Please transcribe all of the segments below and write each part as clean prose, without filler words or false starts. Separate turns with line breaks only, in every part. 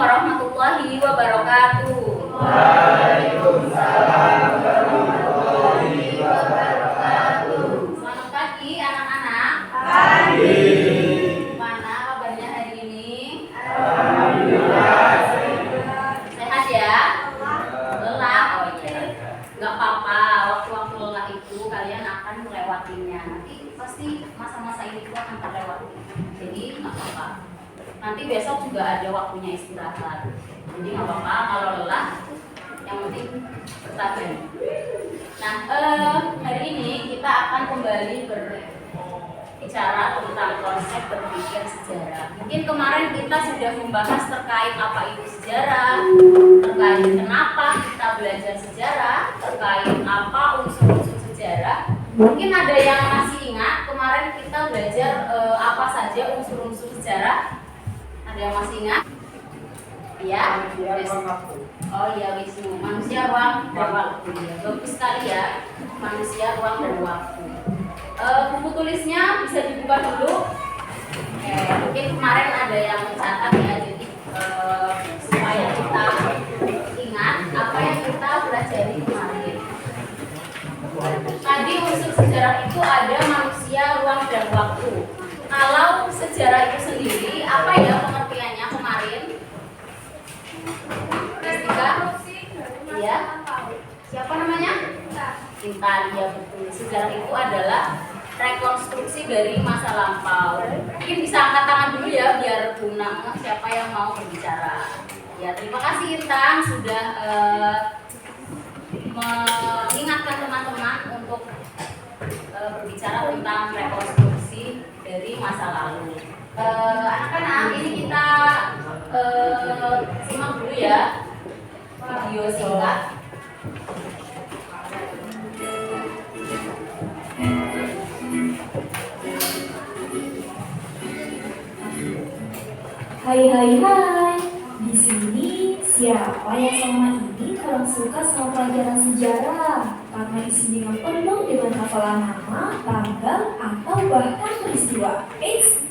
warahmatullahi wabarakatuh.
Waalaikumsalam warahmatullahi wabarakatuh.
Selamat pagi anak-anak.
Pagi.
Gimana kabarnya hari ini?
Alhamdulillah.
Sehat ya? Lelah? Oh iya. Gak apa-apa, waktu-waktu lelah itu kalian akan melewatinya. Nanti pasti masa-masa ini itu akan terlewati. Jadi gak apa-apa. Nanti besok juga ada waktunya istirahat. Jadi gak apa-apa kalau lelah. Yang penting bertahan. Nah, hari ini kita akan kembali berbicara tentang konsep berpikir sejarah. Mungkin kemarin kita sudah membahas terkait apa itu sejarah, terkait kenapa kita belajar sejarah, terkait apa unsur-unsur sejarah. Mungkin ada yang masih ingat kemarin kita belajar apa saja unsur-unsur sejarah. Ada yang masih ingat? Iya. Oh iya, Wisnu. Manusia, ruang, dan waktu. Bagus sekali ya. Manusia, ruang, dan waktu. Buku tulisnya bisa dibuka dulu. Mungkin kemarin ada yang mencatat ya. Jadi supaya kita ingat apa yang kita pelajari kemarin. Tadi unsur sejarah itu ada manusia, ruang, dan waktu. Kalau sejarah itu sendiri, apa ya pengertiannya kemarin? Iya. Siapa namanya? Intan. Ya betul. Sejarah itu adalah rekonstruksi dari masa lampau. Mungkin bisa angkat tangan dulu ya biar guna siapa yang mau berbicara. Ya terima kasih Intan sudah mengingatkan teman-teman untuk berbicara tentang rekonstruksi dari masa lalu. Anak-anak ini kita simak dulu ya video singkat.
Hai. Di sini siapa yang selama ini kurang suka sama pelajaran sejarah? Karena isinya penuh dengan hafalan nama, tanggal, atau bahkan peristiwa.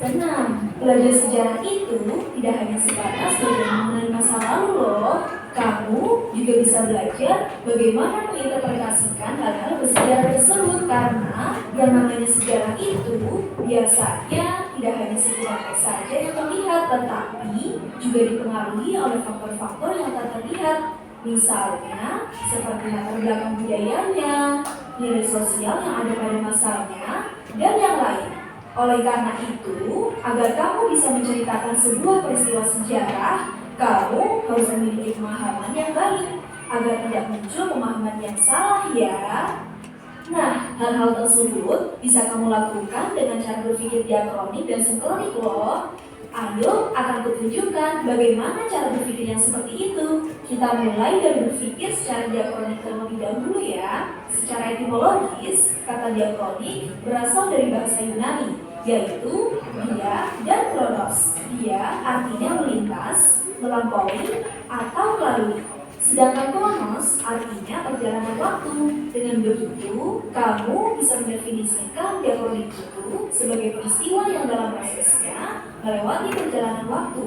Tenang, belajar sejarah itu tidak hanya sebatas belajar mengenai masa lalu loh. Kamu juga bisa belajar bagaimana menginterpretasikan hal-hal bersejarah tersebut, karena yang namanya sejarah itu biasanya tidak hanya sekedar teks saja yang terlihat, tetapi juga dipengaruhi oleh faktor-faktor yang tak terlihat. Misalnya seperti latar belakang budayanya, nilai sosial yang ada pada masanya, dan yang lain. Oleh karena itu, agar kamu bisa menceritakan sebuah peristiwa sejarah, kamu harus memiliki pemahaman yang baik agar tidak muncul pemahaman yang salah ya. Nah, hal-hal tersebut bisa kamu lakukan dengan cara berpikir diakronik dan sinkronik loh. Ayo, akan kutunjukkan bagaimana cara berpikir yang seperti itu. Kita mulai dari berpikir secara diakronik terlebih dahulu ya. Secara etimologis, kata diakronik berasal dari bahasa Yunani, yaitu dia dan kronos. Dia artinya melintas, melampaui, atau melalui. Sedangkan kronos artinya perjalanan waktu. Dengan begitu, kamu bisa mendefinisikan diakronik itu sebagai peristiwa yang dalam prosesnya melewati perjalanan waktu.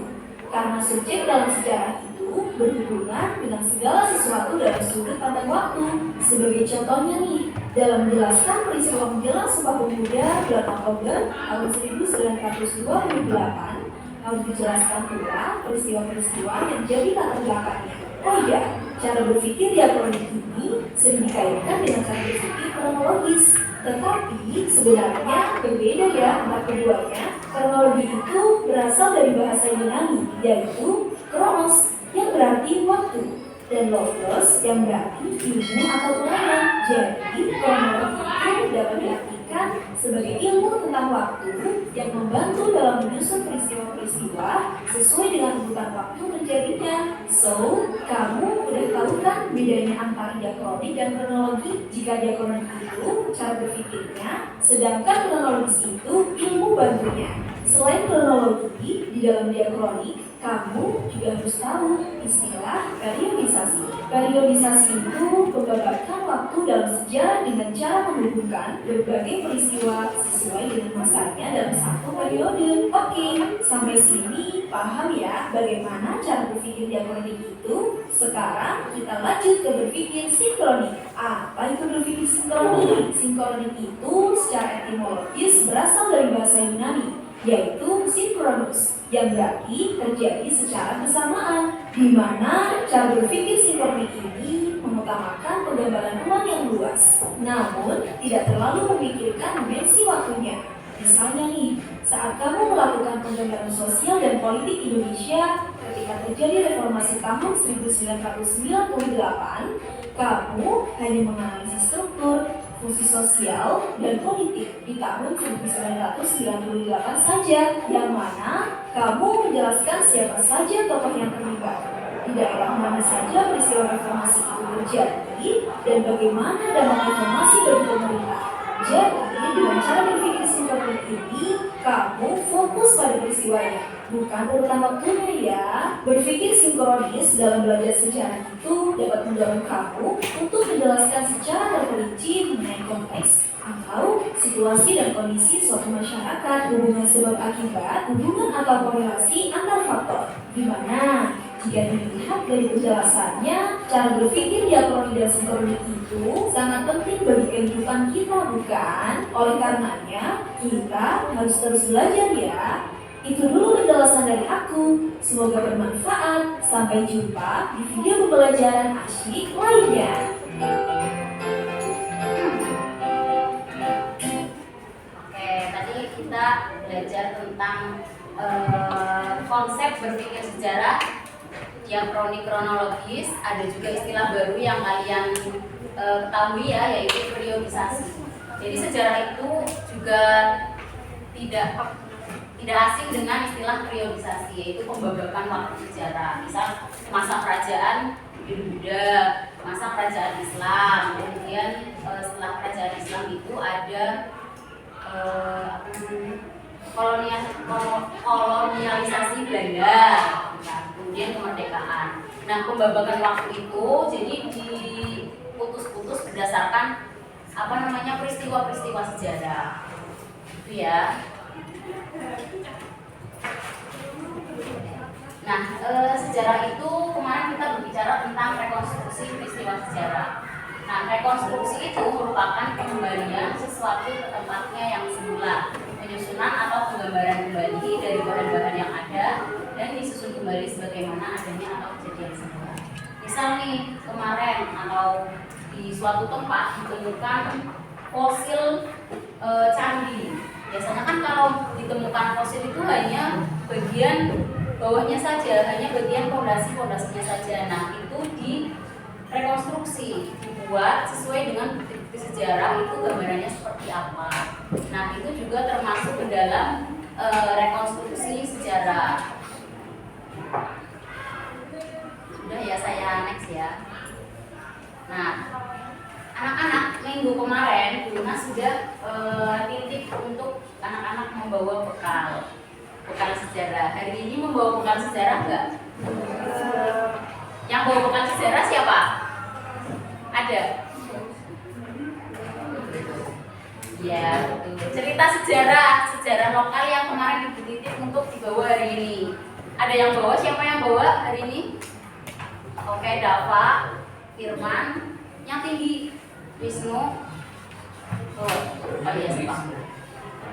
Karena subjek dalam sejarah itu berhubungan dengan segala sesuatu dalam sudut pandang waktu. Sebagai contohnya nih, dalam menjelaskan peristiwa menjelang Sumpah Pemuda bulan Oktober tahun 1928, harus dijelaskan pula peristiwa-peristiwa yang jadi latar belakangnya. Oh iya, cara berpikir diakronik ini sering dikaitkan dengan cara berpikir kronologis. Tetapi sebenarnya berbeda ya antara keduanya. Kronologi itu berasal dari bahasa Yunani, yaitu kronos yang berarti waktu, dan logos yang berarti ilmu atau pengalaman. Jadi kronologi itu dapat diartikan sebagai ilmu tentang waktu yang membantu dalam menyusun peristiwa-peristiwa sesuai dengan urutan waktu terjadinya. So, kamu udah tahu kan bedanya antara diakronik dan kronologi? Jika diakronik itu cara berpikirnya, sedangkan kronologis itu ilmu bantunya. Selain kronologi, di dalam diakronik, kamu juga harus tahu istilah periodisasi. Periodisasi itu menggambarkan waktu dalam sejarah dengan cara menghubungkan berbagai peristiwa sesuai dengan masanya dalam satu periode. Oke, sampai sini paham ya bagaimana cara berpikir diakronik itu? Sekarang kita lanjut ke berpikir sinkronik. Apa itu berpikir sinkronik? Sinkronik itu secara etimologis berasal dari bahasa Yunani, yaitu sinkronus, yang berarti terjadi secara bersamaan, di mana cara berpikir sinkronik ini mengutamakan penggambaran ruang yang luas, namun tidak terlalu memikirkan dimensi waktunya. Misalnya nih, saat kamu melakukan penggambaran sosial dan politik Indonesia ketika terjadi reformasi tahun 1998, kamu hanya menganalisis struktur, fungsi sosial dan politik di tahun 1998 saja, yang mana kamu menjelaskan siapa saja tokoh yang terlibat, di daerah mana saja peristiwa reformasi itu terjadi, dan bagaimana dampak reformasi bagi pemerintah. Jadi, dengan cara berpikir sinkronik ini, kamu fokus pada peristiwanya, bukan urutan waktunya ya. Berpikir sinkronis dalam belajar sejarah itu dapat mendorong kamu untuk menjelaskan secara terperinci mengenai konteks atau situasi dan kondisi suatu masyarakat, hubungan sebab akibat, hubungan atau korelasi antar faktor. Gimana? Jika dilihat dari penjelasannya, cara berpikir diakronik dan sinkronik itu sangat penting bagi kehidupan kita, bukan? Oleh karenanya, kita harus terus belajar ya. Itu dulu penjelasan dari aku. Semoga bermanfaat. Sampai jumpa di video pembelajaran asyik lainnya.
Oke, tadi kita belajar tentang konsep berpikir sejarah, diakronik kronologis. Ada juga istilah baru yang kalian ketahui ya, yaitu periodisasi. Jadi sejarah itu juga tidak asing dengan istilah periodisasi, yaitu pembabakan waktu sejarah. Misal masa kerajaan Buddha, masa kerajaan Islam, kemudian setelah kerajaan Islam itu ada kolonialisasi Belanda, kemudian kemerdekaan. Nah, pembabakan waktu itu jadi diputus-putus berdasarkan peristiwa-peristiwa sejarah. Itu ya. Nah, sejarah itu kemarin kita berbicara tentang rekonstruksi peristiwa sejarah. Nah, rekonstruksi itu merupakan pengembalian sesuatu ke tempatnya yang semula, penyusunan atau penggambaran kembali dari bahan-bahan yang ada dan disusun kembali sebagaimana adanya atau kejadian semula. Misal nih, kemarin atau di suatu tempat ditemukan fosil candi. Biasanya kan kalau ditemukan fosil itu hanya bagian bawahnya saja, hanya bagian pondasinya saja. Nah, itu direkonstruksi, dibuat sesuai dengan bukti sejarah itu gambarannya seperti apa. Nah, itu juga termasuk ke dalam rekonstruksi sejarah. Sudah ya, saya next ya. Nah, anak-anak minggu kemarin Luna sudah titip untuk anak-anak membawa bekal sejarah. Hari ini membawa bekal sejarah enggak? Yang bawa bekal sejarah siapa? Ada? Ya, betul. Cerita sejarah lokal yang kemarin dititip untuk dibawa hari ini. Ada yang bawa? Siapa yang bawa hari ini? Oke, Dava, Firman, yang tinggi, Wisnu. Oh iya, Pak.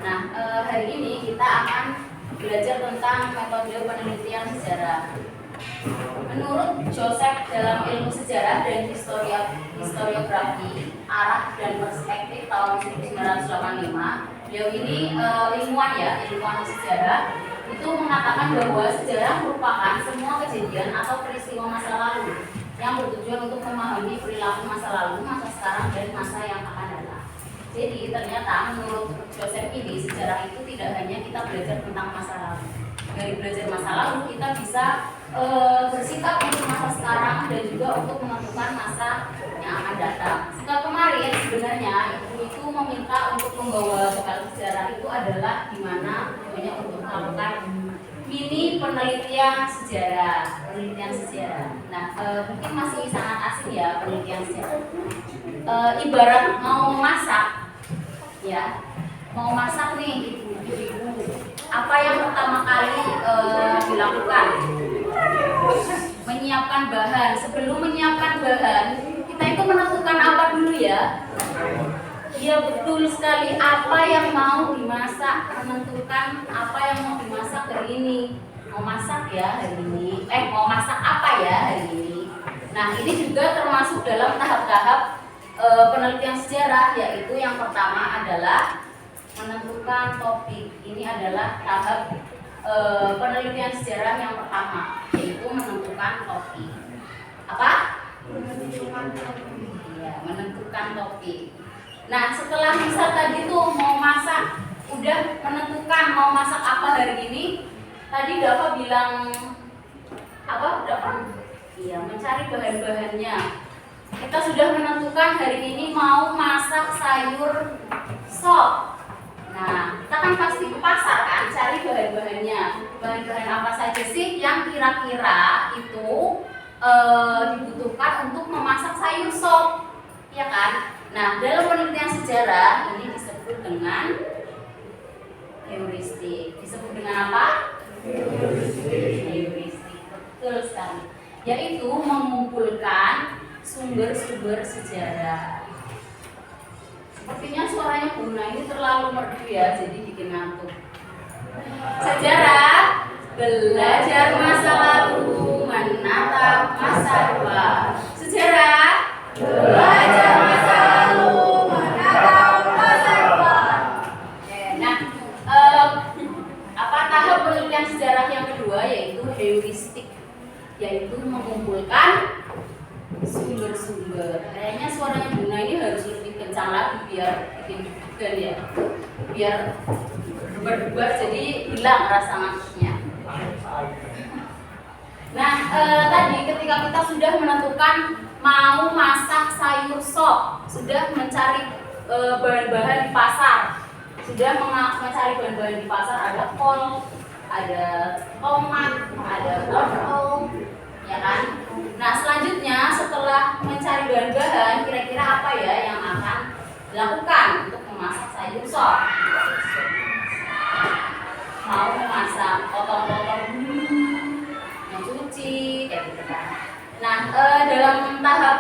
Nah, hari ini kita akan belajar tentang metode penelitian sejarah. Menurut Joseph dalam ilmu sejarah dan historiografi, arah dan perspektif tahun 1985, beliau ini ilmuwan sejarah, itu mengatakan bahwa sejarah merupakan semua kejadian atau peristiwa masa lalu yang bertujuan untuk memahami perilaku masa lalu, masa sekarang, dan masa yang akan datang. Jadi ternyata menurut Joseph ini, sejarah itu tidak hanya kita belajar tentang masa lalu. dari belajar masa lalu kita bisa bersikap untuk masa sekarang dan juga untuk menentukan masa yang akan datang. Sikap kemarin sebenarnya itu meminta untuk membawa bekal sejarah itu adalah dimana banyak untuk melakukan mini penelitian sejarah. Nah, mungkin masih sangat asing ya penelitian sejarah. Ibarat mau masak, ya, mau masak nih ibu-ibu. Apa yang pertama kali dilakukan? Menyiapkan bahan. Sebelum menyiapkan bahan, kita itu menentukan apa dulu ya? Iya betul sekali, apa yang mau dimasak, menentukan apa yang mau dimasak hari ini. Mau masak ya hari ini, mau masak apa ya hari ini. Nah ini juga termasuk dalam tahap-tahap penelitian sejarah, yaitu yang pertama adalah menentukan topik. Ini adalah tahap penelitian sejarah yang pertama, yaitu menentukan topik. Apa? Iya, menentukan topik. Nah, setelah misal tadi tuh mau masak, udah menentukan mau masak apa hari ini. Tadi Dava bilang apa? Dava? Iya, mencari bahan-bahannya. Kita sudah menentukan hari ini mau masak sayur sop. Nah, kita kan pasti ke pasar kan, cari bahan-bahannya. Bahan-bahan apa saja sih yang kira-kira itu dibutuhkan untuk memasak sayur sop, ya kan? Nah, dalam penelitian sejarah ini disebut dengan heuristik. Disebut dengan apa? Heuristik. Betul sekali. Yaitu mengumpulkan sumber-sumber sejarah. Sepertinya suaranya Buna ini terlalu merdu ya, jadi bikin ngantuk. Sejarah, belajar masa lalu, menatap masa depan. Sejarah, belajar masa lalu, menatap masa depan. Nah, apa tahap penelitian sejarah yang kedua yaitu heuristik, yaitu mengumpulkan sumber-sumber. Kayaknya suaranya Buna ini harus lebih kencang lagi biar bikin deg-degan ya, biar berdebar jadi hilang rasa ngantuknya. Nah, tadi ketika kita sudah menentukan mau masak sayur sop, sudah mencari bahan-bahan di pasar, sudah mencari bahan-bahan di pasar, ada kol, ada tomat, ada wortel, ya kan? Nah, selanjutnya setelah mencari bahan-bahan, kira-kira apa ya yang akan dilakukan untuk memasak sayur sop? Mau memasak, potong-potong dulu, mencuci, kayak gitu kan. Nah, dalam tahap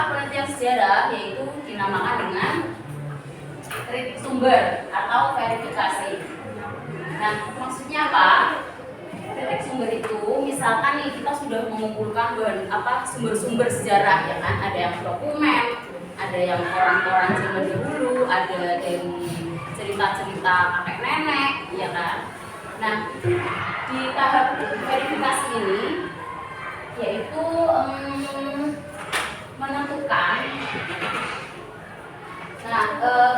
penelitian sejarah yaitu dinamakan dengan kritik sumber atau verifikasi. Nah, maksudnya apa? Kritik sumber itu, misalkan nih kita sudah mengumpulkan sumber-sumber sejarah ya kan, ada yang dokumen, ada yang koran-koran zaman dahulu, ada dari cerita-cerita kakek nenek, ya kan. Nah, di tahap verifikasi ini yaitu menentukan. Nah,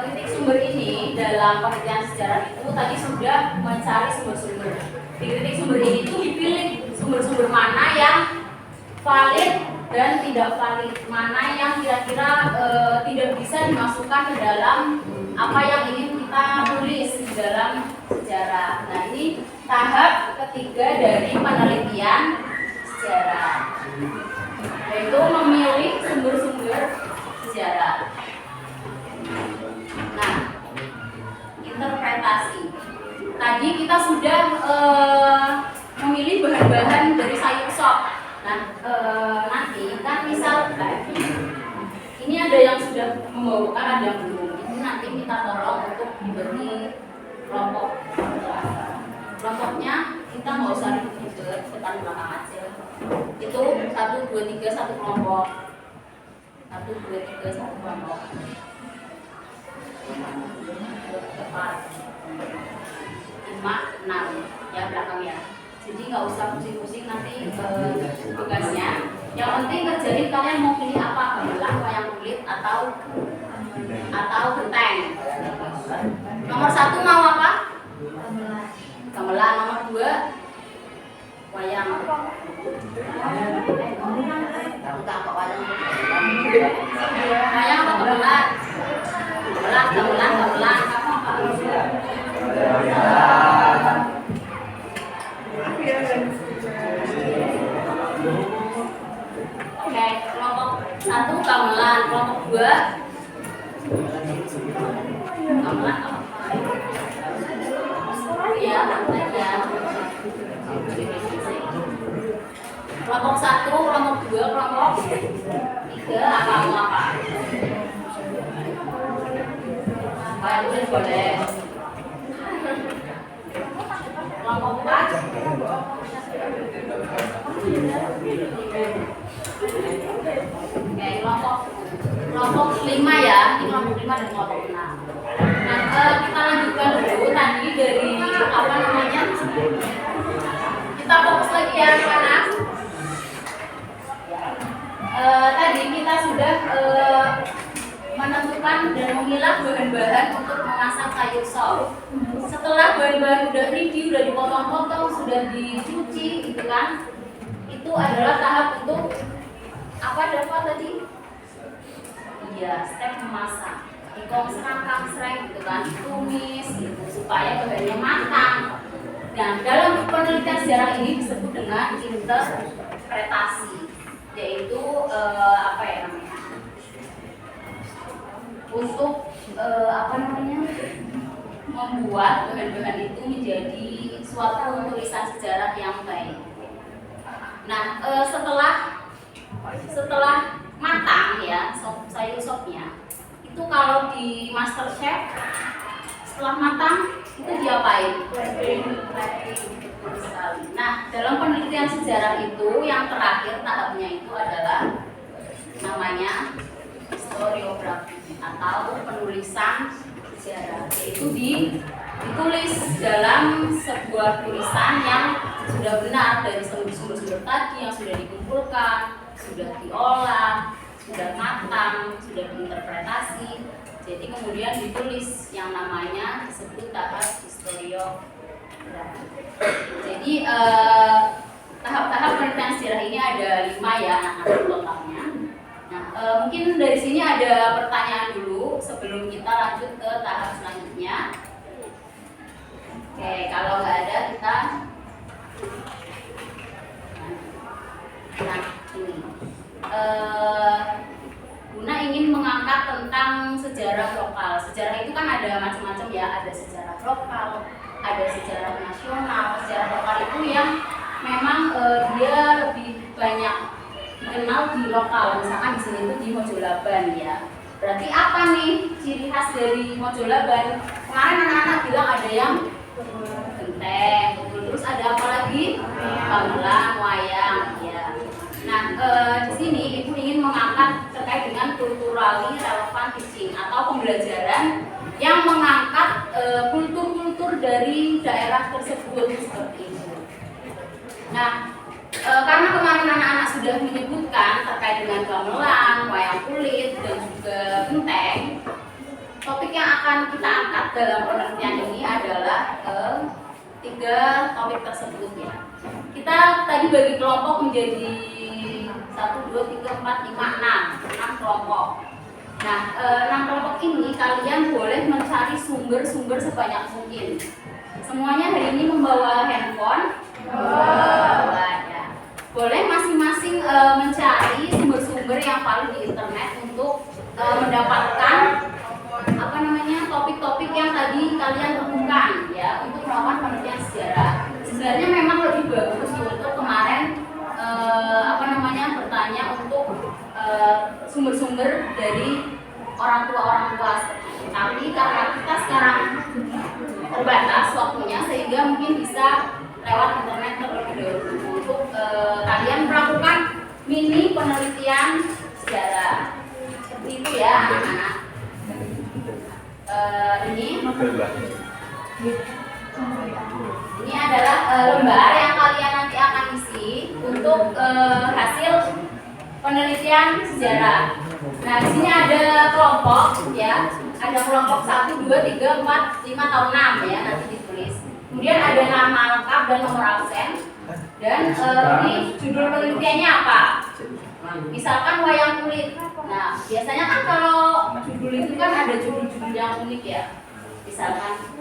kritik sumber ini dalam penelitian sejarah itu tadi sudah mencari sumber-sumber. Di kritik sumber ini itu dipilih sumber-sumber mana yang valid dan tidak valid, mana yang kira-kira tidak bisa dimasukkan ke dalam apa yang ingin kita tulis di dalam sejarah. Nah, ini tahap ketiga dari penelitian sejarah, yaitu memilih sumber-sumber sejarah. Nah, interpretasi. Tadi kita sudah memilih bahan-bahan dari sayur sop. Nah, nanti kan misal ini ada yang sudah membawakan, ada yang belum. Ini nanti minta tolong untuk diberi kelompok. Kelompoknya kita nggak usah ribet, depan belakang aja. Itu 1, 2, 3 satu kelompok. 1, 2, 3 satu kelompok. 4, 5, 6 ya belakang ya. Jadi nggak usah pusing-pusing nanti tugasnya. Yang penting kerjain kalian mau pilih apa, gamelan, wayang kulit atau genteng. Nomor 1 mau apa? gamelan. Nomor 2 wayang. Tahu wayang? Wayang apa gamelan? Gamelan. Kamu apa? Oke, kelompok 1 gamelan, kelompok 2 gamelan apa? Iya, ya. Kelompok 1, kelompok 2, kelompok 3 apa? Tulis boleh. Kelompok 4 Oke, kelompok 5 ya. Ini kelompok 5 dan kelompok 6. Nah, kita lanjutkan dulu tadi dari apa namanya? Kita fokus lagi ya anak. Tadi kita sudah menentukan dan memilah bahan-bahan untuk memasak sayur sop. Setelah bahan-bahan udah ready, udah dipotong-potong, sudah dicuci gitu kan, itu adalah tahap untuk apa tadi? Iya, step memasak. Dikong serang gitu kan, ditumis gitu supaya bahannya matang. Nah, dalam penelitian sejarah ini disebut dengan interpretasi, yaitu apa ya namanya? Untuk membuat bahan-bahan itu menjadi suatu tulisan sejarah yang baik. Nah, setelah matang ya sayur sopnya, itu kalau di MasterChef setelah matang itu diapain? Nah, dalam penelitian sejarah itu yang terakhir tahapnya itu adalah namanya historiografi atau penulisan sejarah, yaitu ditulis dalam sebuah tulisan yang sudah benar dari sumber-sumber tadi yang sudah dikumpulkan, sudah diolah, sudah matang, sudah diinterpretasi. Jadi kemudian ditulis yang namanya disebut tahap historiografi. Jadi tahap-tahap penelitian sejarah ini ada 5 ya anak-anak totalnya. Nah, mungkin dari sini ada pertanyaan dulu sebelum kita lanjut ke tahap selanjutnya. Oke, kalau nggak ada kita ini. Guna ingin mengangkat tentang sejarah lokal. Sejarah itu kan ada macam-macam ya, ada sejarah lokal, ada sejarah nasional. Sejarah lokal itu yang memang dia lebih banyak dikenal di lokal. Misalkan di sini itu di Mojolaban ya. Berarti apa nih ciri khas dari Mojolaban? Kemarin anak-anak bilang ada yang genteng, terus ada apa lagi? Gamelan, wayang ya. Nah, di sini Ibu ingin mengangkat terkait dengan culturally relevant teaching atau pembelajaran yang mengangkat kultur-kultur dari daerah tersebut seperti itu. Nah, karena kemarin anak-anak sudah menyebutkan terkait dengan gamelan, wayang kulit, dan juga genteng, topik yang akan kita angkat dalam penelitian ini adalah 3 topik tersebut ya. Kita tadi bagi kelompok menjadi 1, 2, 3, 4, 5, 6 kelompok. Nah, 6 kelompok ini kalian boleh mencari sumber-sumber sebanyak mungkin. Semuanya hari ini membawa handphone. Boleh masing-masing mencari sumber-sumber yang paling di internet untuk mendapatkan topik-topik yang tadi kalian temukan ya untuk melakukan penelitian sejarah. Sebenarnya memang lebih bagus untuk kemarin bertanya untuk sumber-sumber dari orang tua tapi karena kita sekarang terbatas waktunya sehingga mungkin bisa lewat internet terlebih dahulu untuk kalian melakukan mini penelitian sejarah seperti itu ya anak-anak. Ini adalah lembar yang kalian nanti akan isi untuk hasil penelitian sejarah. Nah, di sini ada kelompok ya. Ada kelompok 1, 2, 3, 4, 5 atau 6 ya nanti ditulis. Kemudian ada nama lengkap dan nomor absen. Dan ini judul penelitiannya apa? Misalkan wayang kulit. Nah, biasanya kan kalau judul itu kan ada judul-judul yang unik ya. Misalkan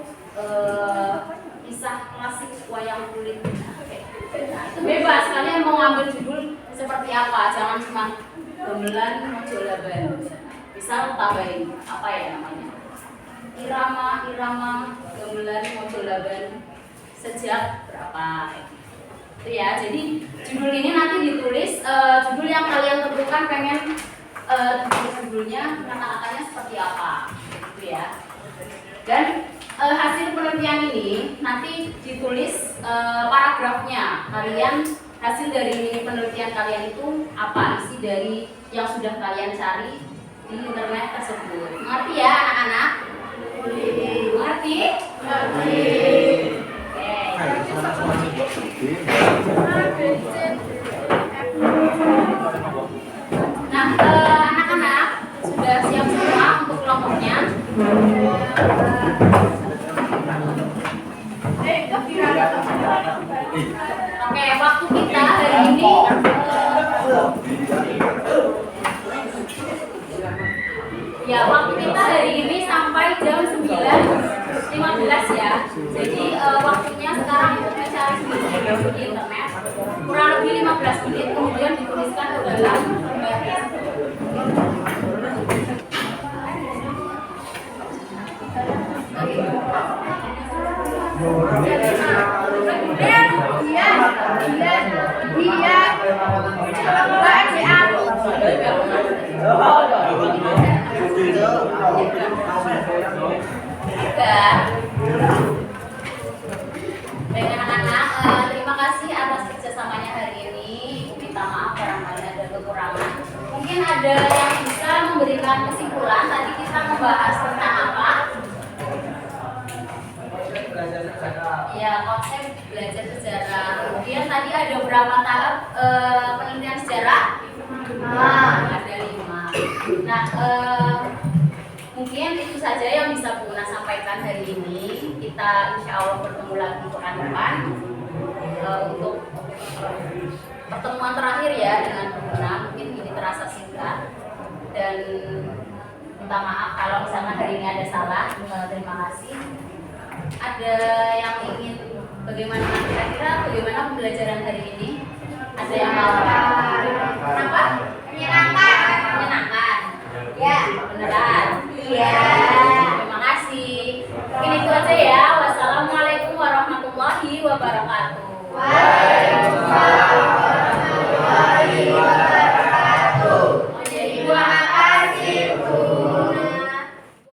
kisah klasik wayang kulit. Nah, itu bebas, kalian mau ngambil judul seperti apa, jangan cuma gamelan mojolaban. Misal tambahin apa ya namanya? Irama gamelan mojolaban sejak berapa? Itu ya. Jadi judul ini nanti ditulis judul yang kalian tentukan pengen judulnya kata-katanya seperti apa, gitu ya. Dan hasil penelitian ini nanti ditulis paragrafnya. Kalian hasil dari penelitian kalian itu apa isi dari yang sudah kalian cari di internet tersebut. Mengerti ya anak-anak? Mengerti? Nah, anak-anak sudah siap semua untuk kelompoknya? Oke, waktu kita hari ini waktu kita hari ini sampai jam 9.15 ya. Jadi waktunya sekarang untuk mencari sendiri di internet kurang lebih 15 menit, kemudian dituliskan ke dalam lembar. Baik anak-anak, terima kasih atas kerjasamanya hari ini. Minta maaf barangkali ada kekurangan. Mungkin ada yang bisa memberikan kesimpulan. Tadi kita membahas tentang apa? Ya, konsep belajar sejarah. Kemudian tadi ada berapa tahap penelitian sejarah? Ada 5. Nah, mungkin itu saja yang bisa Buna sampaikan hari ini. Kita insya Allah bertemu lagi pekan depan untuk pertemuan terakhir ya dengan Buna. Mungkin ini terasa singkat dan minta maaf kalau misalnya hari ini ada salah. Terima kasih. Ada yang ingin bagaimana kira-kira bagaimana pembelajaran hari ini? Ada yang mau? Kenapa? Menyenangkan. Ya, beneran. Iya. Terima kasih. Mungkin itu aja ya. Wassalamualaikum warahmatullahi wabarakatuh.
Waalaikumsalam.